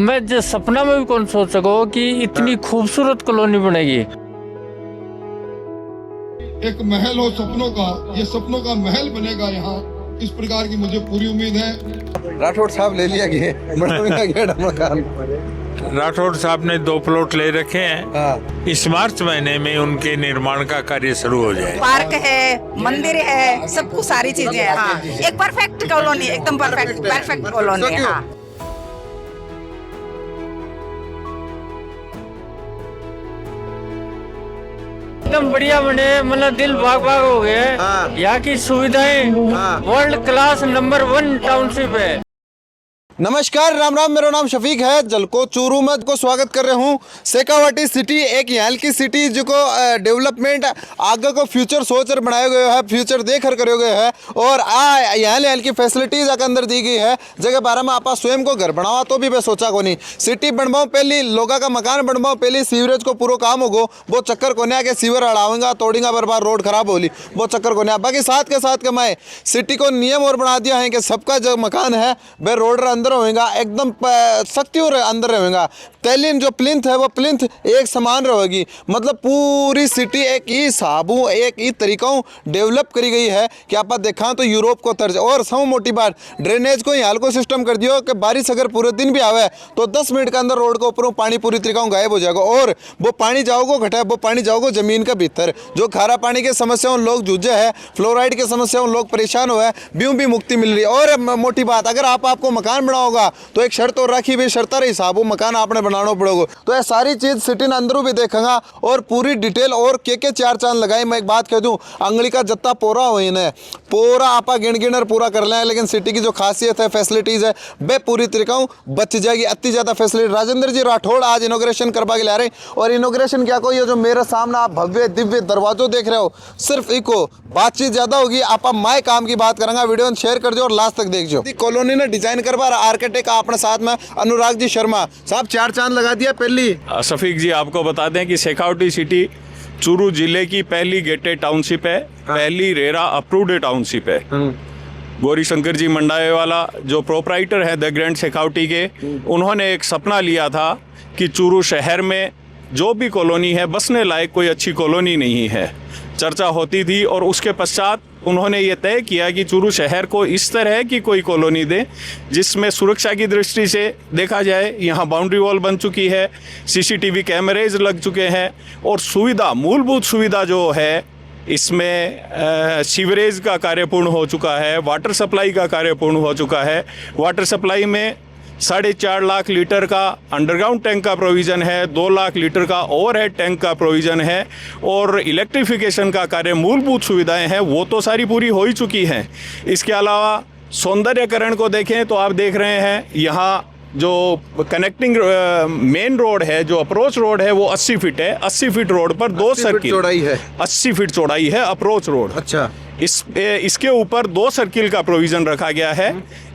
मैं सपना में भी कौन सोच सको कि इतनी खूबसूरत कॉलोनी बनेगी। एक महल हो सपनों का, ये सपनों का महल बनेगा यहाँ, इस प्रकार की मुझे पूरी उम्मीद है। राठौड़ साहब ले लिया मकान। राठौड़ साहब ने 2 प्लॉट ले रखे हैं। इस मार्च महीने में उनके निर्माण का कार्य शुरू हो जाए। पार्क है, मंदिर है, सब कुछ सारी चीजें हैं। हाँ, एक परफेक्ट कॉलोनी, एकदम परफेक्ट कॉलोनी है। हाँ। एकदम बढ़िया बने, मतलब दिल बाग बाग हो गए। यहाँ की सुविधाएं वर्ल्ड क्लास नंबर 1 टाउनशिप है। नमस्कार, राम राम। मेरा नाम शफीक है। जलको चूरू में को स्वागत कर रहे हूँ। शेखावाटी सिटी एक यहाँ की सिटी जो को डेवलपमेंट आगे को फ्यूचर सोच कर बनाया गया है, फ्यूचर देख कर करे गए है। और यहाँ की फैसिलिटीज आगे अंदर दी गई है। जगह बारे में आप स्वयं को घर बनावा तो भी मैं सोचा को नहीं। सिटी बनवाओ पहली, लोगों का मकान बनवाओ पहली, सीवरेज को पूरा काम होगो वो चक्कर को नहीं आके सीवर अड़ाऊंगा तोड़ेगा बर्बाद, रोड खराब होली वो चक्कर को नहीं। बाकी साथ के साथ कमाए सिटी को नियम और बना दिया है कि सबका जो मकान है वह रोड अंदर होगा, एकदम सख्ती और अंदर रहेगा। कैलिन जो प्लिंथ है वो प्लिंथ एक समान रहेगी। मतलब पूरी सिटी एक ही साबू एक ही तरीकों डेवलप करी गई है कि आप देखा तो यूरोप को तर्ज। और सब मोटी बात, ड्रेनेज को यहाँ को सिस्टम कर दियो कि बारिश अगर पूरे दिन भी आवे तो 10 मिनट के अंदर रोड के ऊपर पानी पूरी तरीका गायब हो जाएगा। और वो पानी जाओगो घटा, वो पानी जाओगो जमीन के भीतर। जो खारा पानी की समस्याओं लोग जूझे है, फ्लोराइड की समस्याओं लोग परेशान हुए, ब्यूं भी मुक्ति मिल रही है। और मोटी बात, अगर आपको मकान बनाओगा तो एक शर्त और रखी भी, शर्त रही साहब मकान आपने बनाना पड़ेगा। तो ये सारी चीज सिटी अंदरों भी देखेंगा और पूरी डिटेल और के 4 चांद लगाई। मैं एक बात कह दूं, अंगली का जत्ता पोरा हो इन्हें पूरा आपा गिन पूरा कर लें। लेकिन सिटी की जो खासियत है, फैसिलिटीज है, वे पूरी तरीका बच जाएगी। अति ज्यादा फैसिलिटी राजेंद्र जी राठौड़ आज इनोग्रेशन करवा के ला रहे हैं। और इनोग्रेशन क्या कोई, जो मेरे सामने आप भव्य दिव्य दरवाजों देख रहे हो, सिर्फ इको बातचीत ज्यादा होगी। आप माय काम की बात करेंगे, वीडियो शेयर कर दो और लास्ट तक देख जो। कॉलोनी ने डिजाइन करवा आर्किटेक्ट अपने साथ में अनुराग जी शर्मा साहब 4 चांद लगा दिया। पहली शफीक जी आपको बता दें कि शेखावाटी सिटी चूरू जिले की पहली गेटेड टाउनशिप है, पहली रेरा अप्रूव्ड टाउनशिप है। गौरी शंकर जी मंडाए वाला जो प्रोपराइटर है द ग्रैंड शेखावाटी के, उन्होंने एक सपना लिया था कि चूरू शहर में जो भी कॉलोनी है बसने लायक कोई अच्छी कॉलोनी नहीं है। चर्चा होती थी और उसके पश्चात उन्होंने ये तय किया कि चूरू शहर को इस तरह की कोई कॉलोनी दे जिसमें सुरक्षा की दृष्टि से देखा जाए, यहाँ बाउंड्री वॉल बन चुकी है, सीसीटीवी कैमरेज लग चुके हैं और सुविधा, मूलभूत सुविधा जो है इसमें सीवरेज का कार्य पूर्ण हो चुका है, वाटर सप्लाई का कार्य पूर्ण हो चुका है। वाटर सप्लाई में 4.5 लाख लीटर का अंडरग्राउंड टैंक का प्रोविज़न है, 2 लाख लीटर का ओवरहेड टैंक का प्रोविज़न है और इलेक्ट्रिफिकेशन का कार्य, मूलभूत सुविधाएं हैं वो तो सारी पूरी हो ही चुकी हैं। इसके अलावा सौंदर्यकरण को देखें तो आप देख रहे हैं यहाँ जो कनेक्टिंग मेन रोड है, जो अप्रोच रोड है वो 80 फीट है। 80 फीट रोड पर 2 सर्किल चौड़ाई है, 80 फीट चौड़ाई है अप्रोच रोड। अच्छा, इसके ऊपर 2 सर्किल का प्रोविज़न रखा गया है।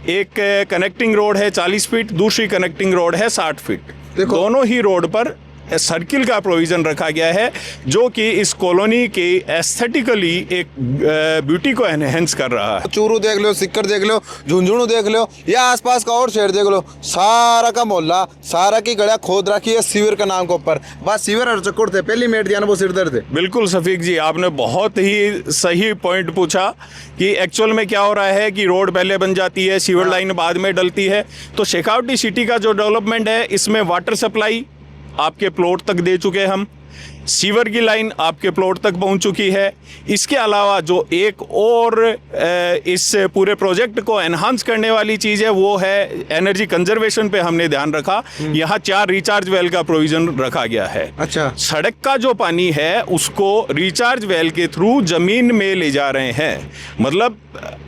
एक कनेक्टिंग रोड है 40 फीट, दूसरी कनेक्टिंग रोड है 60 फीट। दोनों ही रोड पर सर्किल का प्रोविज़न रखा गया है जो कि इस कॉलोनी के एस्थेटिकली एक ब्यूटी को एनहेंस कर रहा है। चूरू देख लो, सिक्कर देख लो, झुंझुनू देख लो या आसपास का और शहर देख लो, सारा का मोहल्ला, सारा की गड़ा खोद रखी है सीवर के नाम के ऊपर। बस सीवर और चक्कर थे, पहली मेट दिया ना वो सिर दर्द है। बिल्कुल शफीक जी, आपने बहुत ही सही पॉइंट पूछा कि एक्चुअल में क्या हो रहा है कि रोड पहले बन जाती है, सीवर लाइन बाद में डलती है। तो शेखावाटी सिटी का जो डेवलपमेंट है इसमें वाटर सप्लाई आपके प्लॉट तक दे चुके हैं हम, सीवर की लाइन आपके प्लॉट तक पहुंच चुकी है। इसके अलावा जो एक और इस पूरे प्रोजेक्ट को एनहांस करने वाली चीज़ है वो है एनर्जी कंजर्वेशन पे हमने ध्यान रखा। यहाँ 4 रिचार्ज वेल का प्रोविज़न रखा गया है। अच्छा, सड़क का जो पानी है उसको रिचार्ज वेल के थ्रू ज़मीन में ले जा रहे हैं, मतलब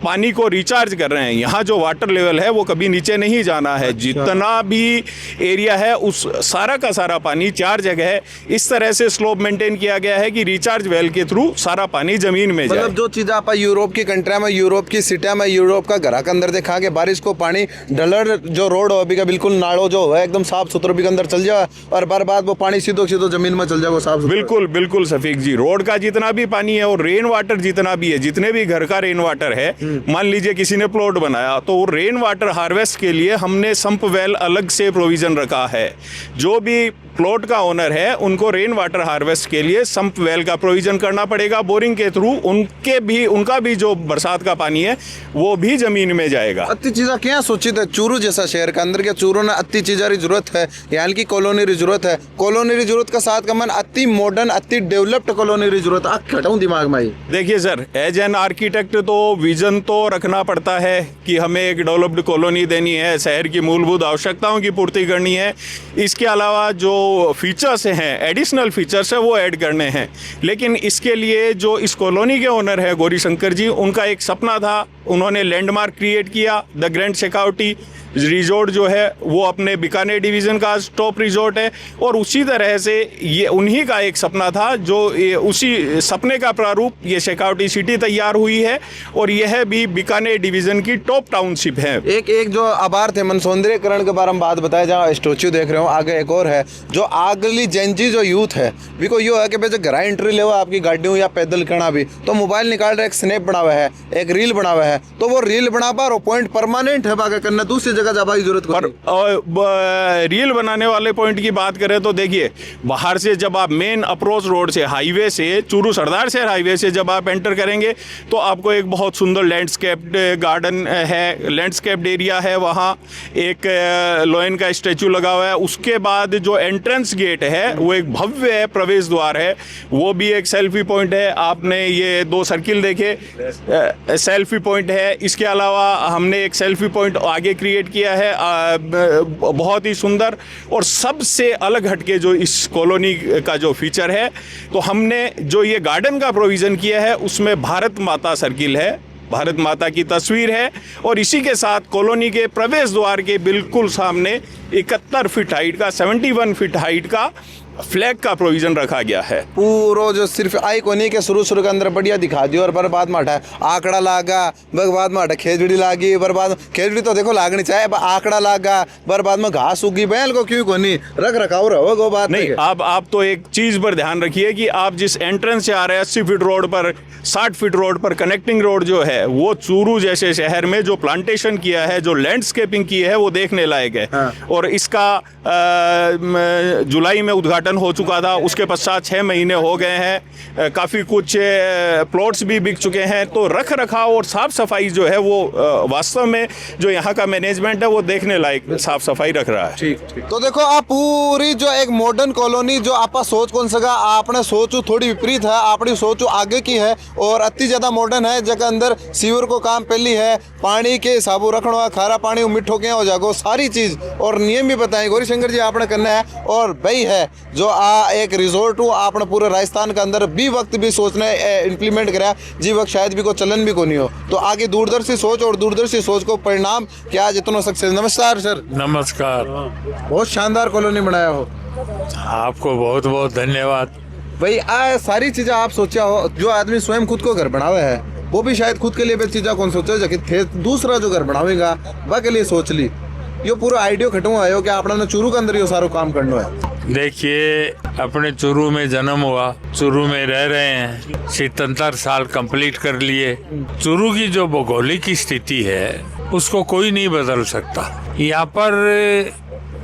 पानी को रिचार्ज कर रहे हैं। यहाँ जो वाटर लेवल है वो कभी नीचे नहीं जाना है। जितना भी एरिया है उस सारा का सारा पानी 4 जगह इस तरह से स्लोप मेंटेन किया गया है कि रिचार्ज वेल के थ्रू सारा पानी जमीन में जाए। मतलब जो चीज़ आप यूरोप की कंट्रिया में, यूरोप की सिटिया में, यूरोप का घर के अंदर देखा कि बारिश को पानी ढलर जो रोड हो अभी का बिल्कुल नाड़ो जो है एकदम साफ सुथरा भी के अंदर चल जाए और बर्बाद वो पानी सीधो सीधो जमीन में चल जाए वो साफ। बिल्कुल बिल्कुल शफीक जी, रोड का जितना भी पानी है और रेन वाटर जितना भी है, जितने भी घर का रेन वाटर है, मान लीजिए किसी ने प्लॉट बनाया तो रेन वाटर हार्वेस्ट के लिए हमने संप वेल अलग से प्रोविजन रखा है। जो भी प्लॉट का ओनर है उनको रेन वाटर हार्वेस्ट के लिए संप वेल का प्रोविजन करना पड़ेगा बोरिंग के थ्रू। उनका भी जो बरसात का पानी है वो भी जमीन में जाएगा। अति चीज़ा क्या सोचित है चूरू जैसा शहर के अंदर, क्या चूरू ने अति चीज़ा की जरूरत है, यहाँ की कॉलोनी की जरूरत है, कॉलोनी की जरूरत का साथ का मन अति मॉडर्न अति डेवलप्ड कॉलोनी की जरूरत है। खटाऊं दिमाग में। देखिए सर, एज एन आर्किटेक्ट तो विजन तो रखना पड़ता है कि हमें एक डेवलप्ड कॉलोनी देनी है, शहर की मूलभूत आवश्यकताओं की पूर्ति करनी है। इसके अलावा जो फीचर्स हैं, एडिशनल फीचर्स है, वो ऐड करने हैं। लेकिन इसके लिए जो इस कॉलोनी के ओनर है गौरी शंकर जी, उनका एक सपना था, उन्होंने लैंडमार्क क्रिएट किया। द ग्रैंड शेखावटी रिजॉर्ट जो है वो अपने बीकानेर डिवीज़न का टॉप रिजॉर्ट है और उसी तरह से ये उन्हीं का एक सपना था जो उसी सपने का प्रारूप ये शेखावटी सिटी तैयार हुई है और यह भी बीकानेर डिवीज़न की टॉप टाउनशिप है। एक जो आभार थे मन सौंदर्यकरण के बारे में बात बताया, जहाँ स्टैच्यू देख रहे हो आगे एक और है जो आगली जेंजी जो यूथ है बिको यो है कि भाई घर एंट्री ले आपकी गाड़ियों या पैदल करना भी तो मोबाइल निकाल रहे, एक स्नैप बना हुआ है, एक रील बना हुआ है, तो वो रील बना पा और पॉइंट परमानेंट है बाकी करना दूसरी जगह जाने की जरूरत पर रील बनाने वाले पॉइंट की बात करें तो देखिए, बाहर से जब आप मेन अप्रोच रोड से हाईवे से चूरू सरदार शहर हाईवे से जब आप एंटर करेंगे तो आपको एक बहुत सुंदर लैंडस्केप्ड गार्डन है, लैंडस्केप्ड एरिया है, वहाँ एक लोयन का स्टैचू लगा हुआ है। उसके बाद जो एंट्रेंस गेट है वो एक भव्य प्रवेश द्वार है, वो भी एक सेल्फी पॉइंट है। आपने ये 2 सर्किल देखे, सेल्फी पॉइंट है। इसके अलावा हमने एक सेल्फी पॉइंट आगे क्रिएट किया है, बहुत ही सुंदर। और सबसे अलग हटके जो इस कॉलोनी का जो फीचर है, तो हमने जो ये गार्डन का प्रोविज़न किया है उसमें भारत माता सर्किल है, भारत माता की तस्वीर है और इसी के साथ कॉलोनी के प्रवेश द्वार के बिल्कुल सामने 71 फीट हाइट का 71 फीट हाइट का फ्लैग का प्रोविजन रखा गया है। पूरा जो सिर्फ आइकॉनिक के शुरू के अंदर बढ़िया दिखा दियो और बर्बाद में हटा आंकड़ा लागा, बर्बाद में हटा खेजड़ी लागी, बर्बाद खेजड़ी तो देखो लागनी चाहिए, आंकड़ा लागा, बर्बाद में घास उगी, बैल को क्यों कोनी रख रखाव रहो वो बात नहीं। अब आप तो एक चीज पर ध्यान रखिए कि आप जिस एंट्रेंस से आ रहे हैं 80 फीट रोड पर, 60 फीट रोड पर कनेक्टिंग रोड जो है वो चूरू जैसे शहर में जो प्लांटेशन किया है, जो लैंडस्केपिंग की है, वो देखने लायक है। और इसका जुलाई में उद्घाटन हो चुका था, उसके पश्चात 6 महीने हो गए हैं, काफ़ी कुछ प्लॉट्स भी बिक चुके हैं। तो रख रखाव और साफ़ सफाई जो है वो वास्तव में जो यहाँ का मैनेजमेंट है वो देखने लायक साफ़ सफाई रख रहा है। ठीक। तो देखो आप पूरी जो एक मॉडर्न कॉलोनी जो आप सोच कौन सका, आपने सोचो थोड़ी विपरीत है, आपकी सोचो आगे की है और अति ज़्यादा मॉडर्न है, जगह अंदर सीवर को काम पहली है, पानी के हिसाबों रखना, खारा पानी मिठो क्या हो जाएगा, सारी चीज़ और नियम भी बताएं गौरी शंकर जी आपने करना है। और भाई है जो एक रिजॉर्ट हो आपने पूरे राजस्थान के अंदर भी वक्त भी सोचने इम्प्लीमेंट करा जी वक्त शायद भी कोई चलन भी को नहीं हो, तो आगे दूरदर्शी सोच और दूरदर्शी सोच को परिणाम क्या जितना सक्सेस। नमस्कार सर। नमस्कार। बहुत शानदार कॉलोनी बनाया हो, आपको बहुत बहुत धन्यवाद। भाई आ सारी चीजें आप सोचा हो, जो आदमी स्वयं खुद को घर बनावे है वो भी शायद खुद के लिए भी चीज़ें कौन सोचे जाके दूसरा जो घर बनावेगा वह के लिए सोच ली, यो पूरा आइडिया खटवा है कि आपने चूरू के अंदर ये सारा काम करना है। देखिए, अपने चूरू में जन्म हुआ, चूरू में रह रहे हैं, 77 साल कंप्लीट कर लिए। चूरू की जो भौगोलिक स्थिति है उसको कोई नहीं बदल सकता। यहाँ पर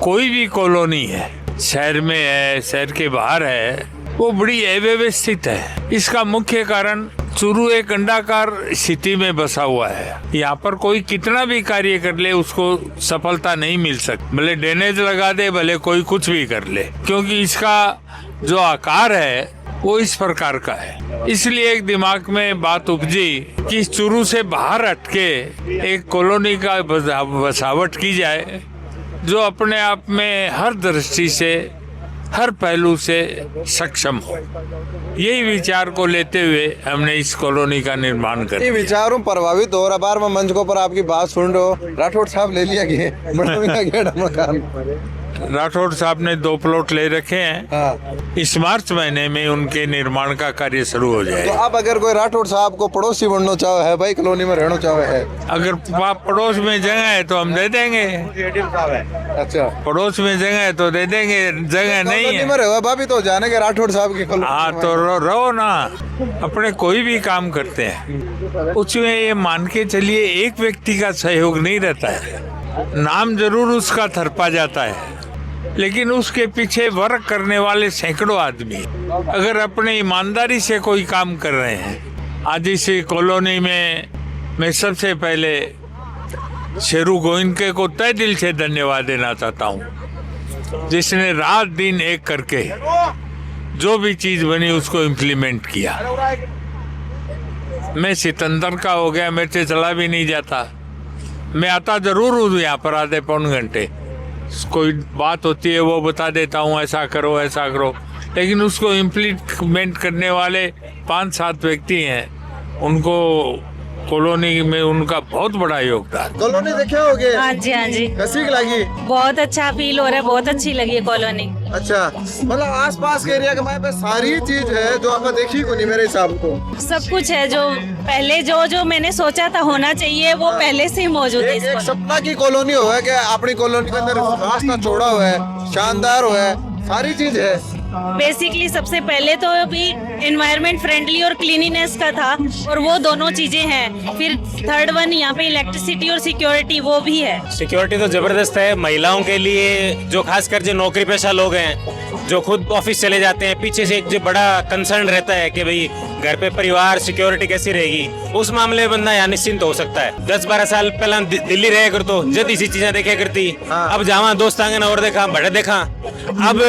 कोई भी कॉलोनी है, शहर में है, शहर के बाहर है, वो बड़ी अव्यवस्थित है। इसका मुख्य कारण चूरू एक अंडाकार स्थिति में बसा हुआ है। यहाँ पर कोई कितना भी कार्य कर ले उसको सफलता नहीं मिल सकती, भले ड्रेनेज लगा दे, भले कोई कुछ भी कर ले, क्योंकि इसका जो आकार है वो इस प्रकार का है। इसलिए एक दिमाग में बात उपजी कि चूरू से बाहर हटके एक कॉलोनी का बसावट की जाए जो अपने आप में हर दृष्टि से, हर पहलू से सक्षम हो। यही विचार को लेते हुए हमने इस कॉलोनी का निर्माण कर दिया। विचारों प्रभावित हो रहा बार में मंच को पर आपकी बात सुन रहे हो, राठौड़ साहब ले लिया गया मकान। राठौड़ साहब ने 2 प्लॉट ले रखे हैं। हाँ। इस मार्च महीने में उनके निर्माण का कार्य शुरू हो तो जाएगा। अब अगर कोई राठौड़ साहब को पड़ोसी बनना चाहे है, भाई कॉलोनी में रहना चाहे है, अगर पड़ोस में जगह है तो हम दे देंगे। अच्छा पड़ोस में जगह है तो दे देंगे, जगह नहीं कॉलोनी है में रहो भाभी तो जाने के राठौड़ साहब की कॉलोनी हाँ में। तो रहो ना। अपने कोई भी काम करते हैं उसमें ये मान के चलिए एक व्यक्ति का सहयोग नहीं रहता है। नाम जरूर उसका थरपा जाता है, लेकिन उसके पीछे वर्क करने वाले सैकड़ों आदमी अगर अपने ईमानदारी से कोई काम कर रहे हैं। आज इस कॉलोनी में मैं सबसे पहले शेरू गोइनके को तहे दिल से धन्यवाद देना चाहता हूँ, जिसने रात दिन एक करके जो भी चीज बनी उसको इम्प्लीमेंट किया। मैं सितंदर का हो गया, मेरे से चला भी नहीं जाता। मैं आता जरूर हूँ यहाँ पर आधे पौन घंटे, कोई बात होती है वो बता देता हूँ, ऐसा करो ऐसा करो, लेकिन उसको इम्प्लीमेंट करने वाले 5-7 व्यक्ति हैं, उनको कॉलोनी में उनका बहुत बड़ा योगदान। कॉलोनी देखे होगे? हाँ जी हाँ जी, कैसी लगी? बहुत अच्छा फील हो रहा है, बहुत अच्छी लगी है कॉलोनी। अच्छा, मतलब आसपास के एरिया के में सारी चीज है जो आपने देखी को नहीं मेरे हिसाब को। सब कुछ है जो पहले जो मैंने सोचा था होना चाहिए वो पहले से ही मौजूद है। एक सपना की कॉलोनी हो है कि अपनी कॉलोनी के अंदर रास्ता चौड़ा हुआ है, शानदार हुआ है, सारी चीज है। बेसिकली सबसे पहले तो अभी एनवायरनमेंट फ्रेंडली और क्लीनिनेस का था, और वो दोनों चीजें हैं। फिर थर्ड वन यहाँ पे इलेक्ट्रिसिटी और सिक्योरिटी वो भी है। सिक्योरिटी तो जबरदस्त है महिलाओं के लिए, जो खासकर जो नौकरी पेशा लोग हैं जो खुद ऑफिस चले जाते हैं, पीछे से एक जो बड़ा कंसर्न रहता है कि भाई घर पे परिवार सिक्योरिटी कैसी रहेगी, उस मामले में बंदा यहाँ निश्चिंत हो सकता है। 10-12 साल पहला दिल्ली रहे कर तो जब इसी चीजें देखे करती, अब जावा दोस्त आंगन और देखा बड़े देखा, अब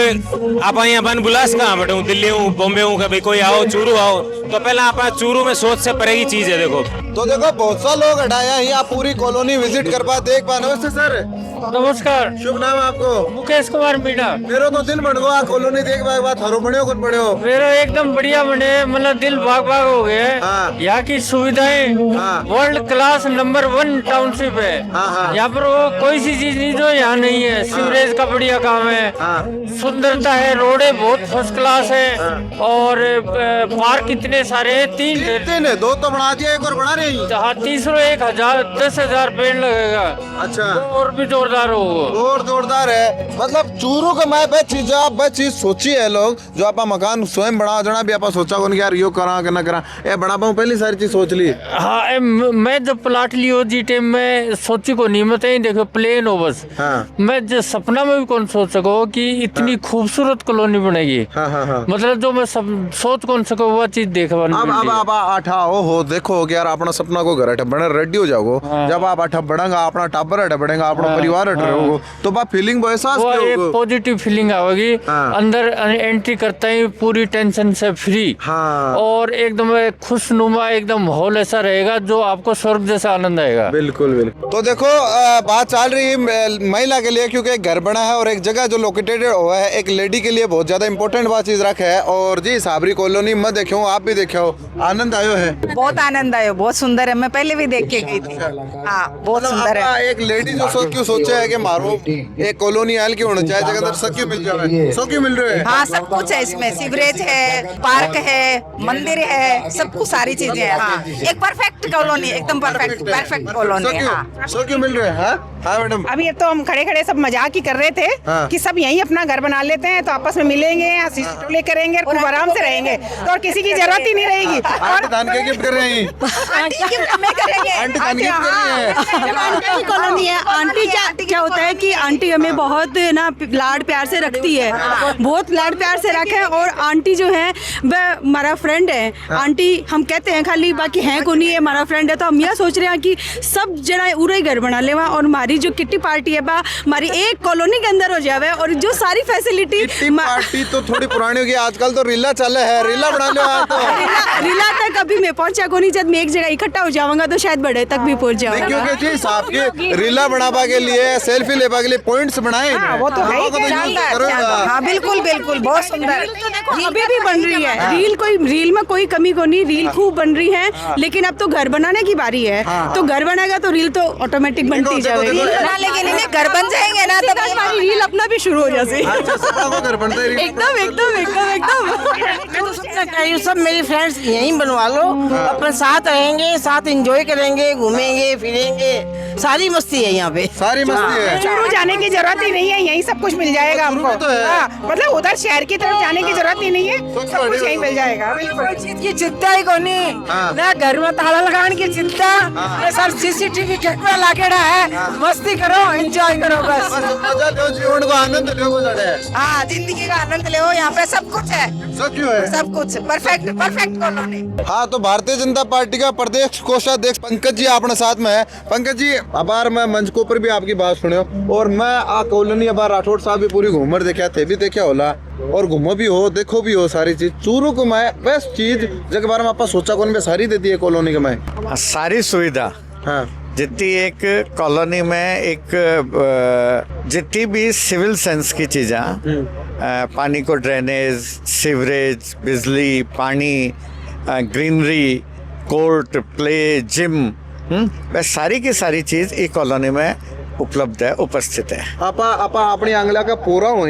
आप यहाँ बन बुलास कहाँ बैठे हूँ, दिल्ली हूँ बॉम्बे हूँ, कभी कोई आओ चूरू आओ, तो पहले आप चूरू में सोच से परे की चीज है। देखो तो देखो बहुत सा लोग हटाया ही आप पूरी कॉलोनी विजिट कर पा देख पा। नमस्ते सर। नमस्कार। शुभ नाम आपको? मुकेश कुमार मीणा। मेरा तो दिन बन गया कॉलोनी देख बात हरो बने हो कुछ बने हो। मेरा एकदम बढ़िया बने, मतलब दिल बाग बाग हो गए। हाँ। यहाँ की सुविधाएं वर्ल्ड क्लास नंबर 1 टाउनशिप है। यहाँ पर वो कोई सी चीज नहीं जो यहाँ नहीं है। सीवरेज का बढ़िया काम है, सुंदरता है, रोडे बहुत फर्स्ट क्लास है, और पार्क इतने सारे हैं। 3 है, 2 तो बना दिया, एक और बना रही। हाँ, 10,000 पेड़ लगेगा। अच्छा, और भी जोरदार हो, और जोरदार है। मतलब चूरू का मैं चीज सोची है लोग जो आप मकान स्वयं बना जना भी आप सोचा को यार यो करा कि ना करा, ये बना पाऊँ पहली सारी चीज सोच ली। हाँ, मैं जब प्लाट लियो जी टाइम में सोची को नहीं, मत देखो प्लेन हो बस। हाँ। मैं जो सपना में भी कौन सोच सको कि इतनी खूबसूरत कॉलोनी बनेगी। हाँ। मतलब जो मैं सब सोच कौन सको वो चीज देखा। अब आप आठा हो देखो कि यार अपना सपना को घर अठा बने रेडी हो जाओगे। जब आप अठा बढ़ेगा, अपना टाबर अठा बढ़ेगा, अपना परिवार अठ रहोगे, तो आप फीलिंग वो एहसास करोगे, एक पॉजिटिव फीलिंग आएगी। अंदर एंट्री करते ही पूरी टेंशन से फ्री। हाँ। और एकदम खुशनुमा एकदम माहौल ऐसा रहेगा जो आपको स्वर्ग जैसा आनंद आएगा। बिल्कुल। तो देखो बात चल रही है महिला के लिए, क्योंकि एक घर बना है और एक जगह जो लोकेटेड हुआ है, एक लेडी के लिए बहुत ज्यादा इंपॉर्टेंट बात चीज रखा है। और जी साबरी कॉलोनी में देखो, आप भी देखो, आनंद आयो है? बहुत आनंद आयो, बहुत सुंदर है। मैं पहले भी देख के गई थी। हाँ, बहुत सुंदर है। एक लेडी जो सोचा है कि मारो एक कॉलोनी आयल की होना चाहिए, जगह अंदर सब क्यों मिल जाए, सब क्यों मिल रहे हैं। हाँ, सब कुछ है इसमें। सीवरेज है, पार्क है, मंदिर है, सब कुछ सारी चीजें हैं। हाँ, एक परफेक्ट कॉलोनी, एकदम परफेक्ट कॉलोनी है। हाँ, सब क्यों मिल रहे हैं? हाँ मैडम। अभी तो हम खड़े सब मजाक ही कर रहे थे कि सब यहीं अपना घर बना लेते हैं तो आपस में मिलेंगे, टोले करेंगे और खूब आराम से रहेंगे, तो और किसी की जरूरत ही नहीं रहेगी। और धान के गिफ्ट कर रहे हैं, आंटी गिफ्ट हमें करेंगे। आंटी धान गिफ्ट कर रही है। आंटी की कॉलोनी है। आंटी क्या होता है कि आंटी हमें बहुत ना लाड प्यार से रखती है, बहुत लाड प्यार से रखे। और आंटी जो है वह हमारा फ्रेंड है। आंटी हम कहते हैं खाली, बाकी है को नहीं है, हमारा फ्रेंड है। तो हम यह सोच रहे हैं कि सब जरा उरे घर बना ले, और हमारी जो किट्टी पार्टी है बा हमारी एक कॉलोनी के अंदर हो जावे, और जो सारी फैसिलिटी। किट्टी पार्टी तो थोड़ी पुरानी होगी, आजकल तो रीला चले है, रीला बना लो। तो रीला तक अभी मैं पहुंचा को नहीं, जब मैं एक जगह इकट्ठा हो जाऊंगा तो शायद बड़े तक भी पहुंच जाऊंगा। क्योंकि जी साहब के रीला बनावा के लिए, सेल्फी लेवा के लिए पॉइंट्स बनाए, वो तो है ही शानदार। हाँ, बिल्कुल बहुत सुंदर। अभी भी बन रही है रील में कोई कमी को नहीं, रील खूब बन रही है। लेकिन अब तो घर बनाने की बारी है, तो घर बनेगा तो रील तो ऑटोमेटिक बनती जाएगी। ना, लेकिन इन्हें घर बन जाएंगे ना तब हमारी रील अपना भी शुरू हो जाए। अच्छा, सपना को घर बनते ही एकदम एकदम एकदम एकदम। मैं तो सोचना चाहिए सब मेरी फ्रेंड्स यहीं बनवा लो, अपन साथ रहेंगे, साथ एंजॉय करेंगे, घूमेंगे फिरेंगे, सारी मस्ती है यहाँ पे। सारी मस्ती है। चूरू जाने की जरूरत ही नहीं है, यहीं सब कुछ मिल जाएगा चूरू हमको। में तो है। हाँ, मतलब उधर शहर की तरफ जाने की जरूरत ही नहीं है, सब कुछ यहीं मिल जाएगा। कोई चीज की चिंता ही कोनी ना, घर में ताला लगाने की चिंता, सब सीसीटीवी कैमरा लागेड़ा है, मस्ती करो, एंजॉय करो बस। मजा लो, जीवन को आनंद लो, हाँ, जिंदगी का आनंद लो, यहाँ पे सब कुछ है, सब क्यों है? सब कुछ परफेक्ट परफेक्ट कॉलोनी। हाँ, तो भारतीय जनता पार्टी का प्रदेश कोषाध्यक्ष पंकज जी अपने साथ में है। पंकज जी, अबार मैं मंच को ऊपर भी आपकी बात सुनियो, और मैं आ कॉलोनी अबार राठौड़ साहब भी पूरी घूमर देखा थे भी देखा होला, और घूमो भी हो, देखो भी हो सारी चीज। चूरू को मैं बेस्ट चीज जगह बारे में आप सोचा कौन में सारी देती है कॉलोनी के में सारी सुविधा। हाँ, जितनी एक कॉलोनी में एक जितनी भी सिविल सेंस की चीज़ें, पानी को ड्रेनेज, सीवरेज, बिजली, पानी, ग्रीनरी, कोर्ट, प्ले, जिम, वह सारी की सारी चीज़ एक कॉलोनी में उपलब्ध है, उपस्थित है। आपा अपनी आंगला का पोरा हो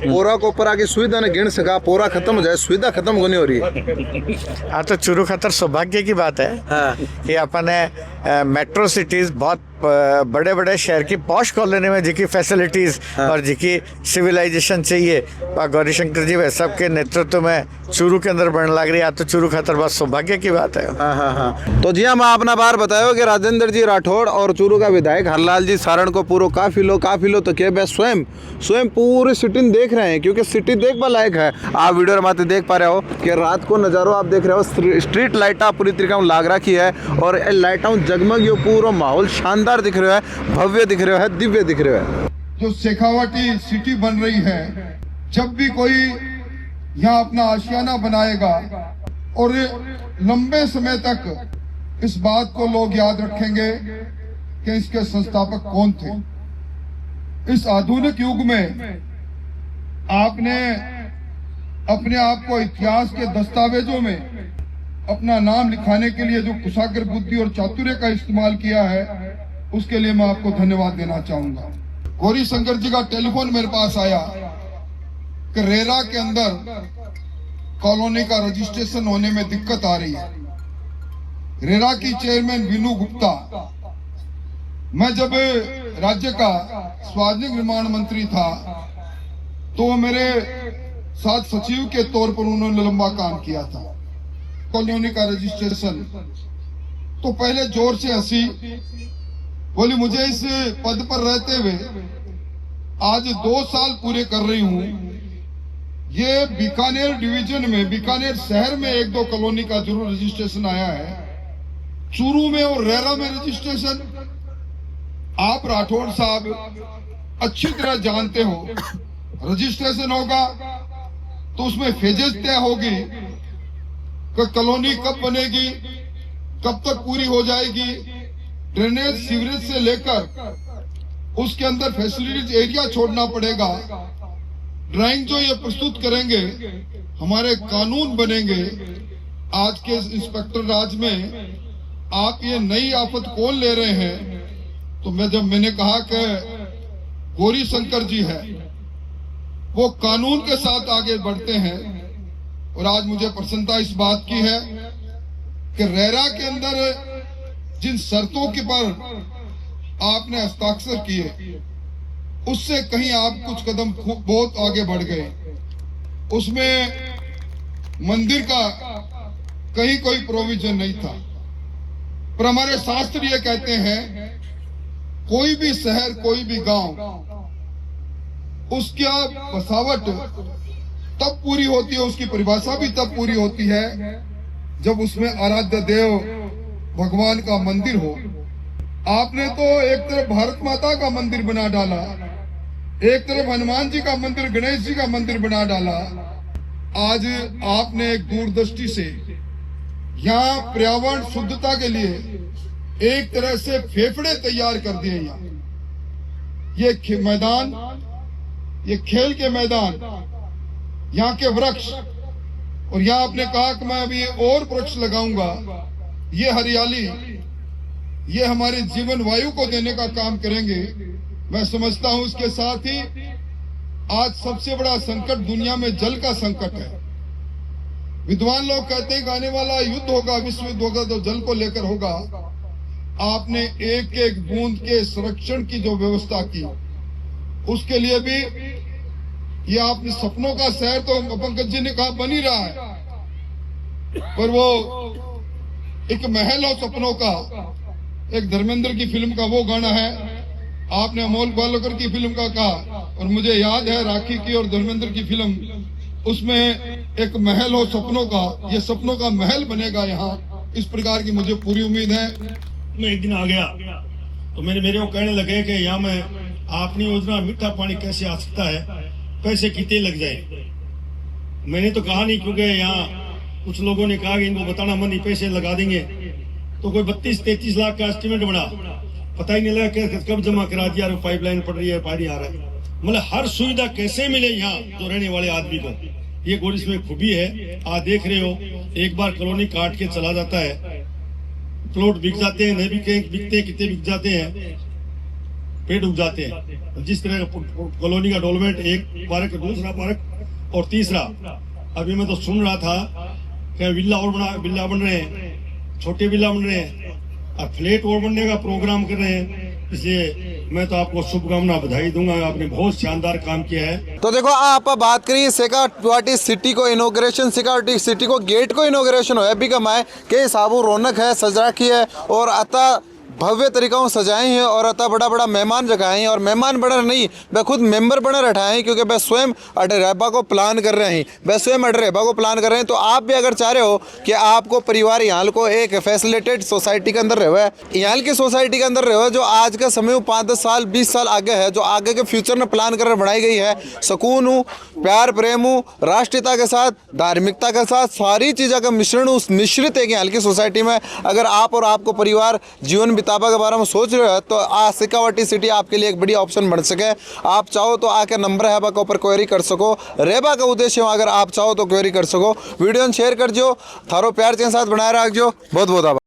पोरा को ऊपर आके सुविधा ने गिन सका, पोरा खत्म हो जाए, सुविधा खत्म होनी हो रही है। हाँ, तो चूरू खतर सौभाग्य की बात है कि अपने मेट्रो सिटीज बहुत बड़े बड़े शहर की पॉश कॉलोनी में जिकी फैसिलिटीज और जिकी सिविलाइजेशन चाहिए, गौरी शंकर जी वह सब के नेतृत्व में चूरू के अंदर बनने लग रही है, तो चूरू खतर बहुत सौभाग्य की बात है। हाँ। तो जी हम अपना बार बतायो कि राजेंद्र जी राठौड़ और चूरू का विधायक हरलाल जी सारण को पूरा काफिलो तो क्या स्वयं पूरी सिटी देख रहे हैं, क्योंकि सिटी देखने लायक है। आप वीडियो में देख पा रहे हो कि रात को नज़ारों आप देख रहे हो, स्ट्रीट लाइटा पूरी तरीके लाग रखी है, और लाइटा जगमग यो पूरा माहौल शानदार दिख रहा है, भव्य दिख रहा है, दिव्य दिख रहा है। जो शेखावाटी सिटी बन रही है, जब भी कोई यहाँ अपना आशियाना बनाएगा और लंबे समय तक इस बात को लोग याद रखेंगे कि इसके संस्थापक कौन थे। इस आधुनिक युग में आपने अपने आप को इतिहास के दस्तावेजों में अपना नाम लिखाने के लिए जो कुशाग्र बुद्धि और चातुर्य का इस्तेमाल किया है, उसके लिए मैं आपको धन्यवाद देना चाहूंगा। गौरी शंकर जी का टेलीफोन मेरे पास आया कि रेरा के अंदर कॉलोनी का रजिस्ट्रेशन होने में दिक्कत आ रही है। रेरा की चेयरमैन विनू गुप्ता, मैं जब राज्य का सार्वजनिक निर्माण मंत्री था तो मेरे साथ सचिव के तौर पर उन्होंने लंबा काम किया था। कॉलोनी का रजिस्ट्रेशन तो पहले जोर से हंसी, बोली मुझे इस पद पर रहते हुए आज 2 साल पूरे कर रही हूं। ये बीकानेर डिवीजन में, बीकानेर शहर में 1-2 कॉलोनी का जरूर रजिस्ट्रेशन आया है, चूरू में और रेरा में रजिस्ट्रेशन आप राठौड़ साहब अच्छी तरह जानते हो। रजिस्ट्रेशन होगा तो उसमें फेजेस तय होगी कि कॉलोनी कब बनेगी, कब तक पूरी हो जाएगी, ड्रेनेज सीवरेज से लेकर उसके अंदर फैसिलिटीज एरिया छोड़ना पड़ेगा। ड्राइंग जो ये प्रस्तुत करेंगे, हमारे कानून बनेंगे। आज के इंस्पेक्टर राज में आप ये नई आफत कौन ले रहे हैं, तो मैंने कहा कि गौरी शंकर जी है, वो कानून के साथ आगे बढ़ते हैं। और आज मुझे प्रसन्नता इस बात की है कि रेरा के अंदर जिन शर्तों के पर आपने हस्ताक्षर किए, उससे कहीं आप कुछ कदम बहुत आगे बढ़ गए। उसमें मंदिर का कहीं कोई प्रोविजन नहीं था, पर हमारे शास्त्र ये कहते हैं कोई भी शहर, कोई भी गांव, उसका बसावट तब पूरी होती है, उसकी परिभाषा भी तब पूरी होती है जब उसमें आराध्य देव भगवान का मंदिर हो। आपने तो एक तरफ भारत माता का मंदिर बना डाला, एक तरफ हनुमान जी का मंदिर, गणेश जी का मंदिर बना डाला। आज आपने एक दूरदृष्टि से यहाँ पर्यावरण शुद्धता के लिए एक तरह से फेफड़े तैयार कर दिए। ये मैदान, ये खेल के मैदान, यहाँ के वृक्ष, और यहाँ आपने कहा कि मैं अभी और वृक्ष लगाऊंगा। ये हरियाली, ये हमारे जीवन वायु को देने का काम करेंगे। मैं समझता हूं इसके साथ ही आज सबसे बड़ा संकट दुनिया में जल का संकट है। विद्वान लोग कहते हैं कि आने वाला युद्ध होगा, विश्व युद्ध होगा तो जल को लेकर होगा। आपने एक एक बूंद के संरक्षण की जो व्यवस्था की, उसके लिए भी ये आपने सपनों का शहर तो पंकज जी ने कहा बन ही रहा है, पर वो एक महल हो सपनों का। एक धर्मेंद्र की फिल्म का वो गाना है, आपने अमोल बालोकर की फिल्म का कहा, और मुझे याद है राखी की और धर्मेंद्र की फिल्म, उसमें एक महल हो सपनों का, ये सपनों का महल बनेगा यहाँ। इस प्रकार की मुझे पूरी उम्मीद है। मैं एक दिन आ गया तो मेरे को कहने लगे कि यहाँ में आपने योजना मीठा पानी कैसे आ सकता है, पैसे कितने लग जाए। मैंने तो कहा नहीं, क्योंकि यहाँ कुछ लोगों ने कहा कि इनको बताना मत, नहीं पैसे लगा देंगे। तो कोई 32-33 लाख का एस्टिमेट बना, पता ही नहीं लगा कि कब जमा करा दिया, पाइपलाइन पड़ रही है, पानी आ रहा है। मतलब हर सुविधा कैसे मिले यहाँ जो रहने वाले आदमी को, ये गोरिस में खूबी है। आज देख रहे हो, एक बार कॉलोनी काट के चला जाता है, प्लॉट बिक जाते हैं, नहीं बिकते कितने बिक जाते हैं, पेड़ उग जाते हैं। जिस तरह कॉलोनी का डेवलपमेंट, एक पार्क, दूसरा पार्क और तीसरा, अभी मैं तो सुन रहा था कि विला बन रहे हैं, छोटे विला बन रहे हैं और फ्लैट और बनने का प्रोग्राम कर रहे हैं। इसलिए मैं तो आपको शुभकामना बधाई दूंगा, आपने बहुत शानदार काम किया है। तो देखो आप बात करिए शेखावाटी सिटी को इनोग्रेशन, शेखावाटी सिटी को गेट को इनोग्रेशन हो अभी कमाए के हिसाबों रौनक है, सजा रखी है और अतः भव्य तरीकों से सजाए हैं और अतः बड़ा बड़ा मेहमान जगाए हैं। और मेहमान बड़ा नहीं, वह खुद मेंबर बना रहा है, क्योंकि वह स्वयं अडरेबा को प्लान कर रहे हैं, वह स्वयं अडरेबा को प्लान कर रहे हैं। तो आप भी अगर चाह रहे हो कि आपको परिवार यहाँ को एक फैसिलिटेड सोसाइटी के अंदर रहे है, यहाँ की सोसाइटी के अंदर रहे, जो आज का समय 5-10 साल 20 साल आगे है, जो आगे के फ्यूचर में प्लान कर बनाई गई है, सुकून हो, प्यार प्रेम हो, राष्ट्रीयता के साथ, धार्मिकता के साथ, सारी चीज़ों का मिश्रण उस मिश्रित है यहाँ की सोसाइटी में। अगर आप और आपको परिवार जीवन बितावा के बारे में सोच रहे हो तो आज शेखावाटी सिटी आपके लिए एक बढ़िया ऑप्शन बन सके। आप चाहो तो आके नंबर है के ऊपर क्वेरी कर सको, रेबा का उद्देश्य अगर आप चाहो तो क्वेरी कर सको। वीडियो शेयर कर जो, थारो प्यार के साथ बनाए रख जो। बहुत बहुत आभार।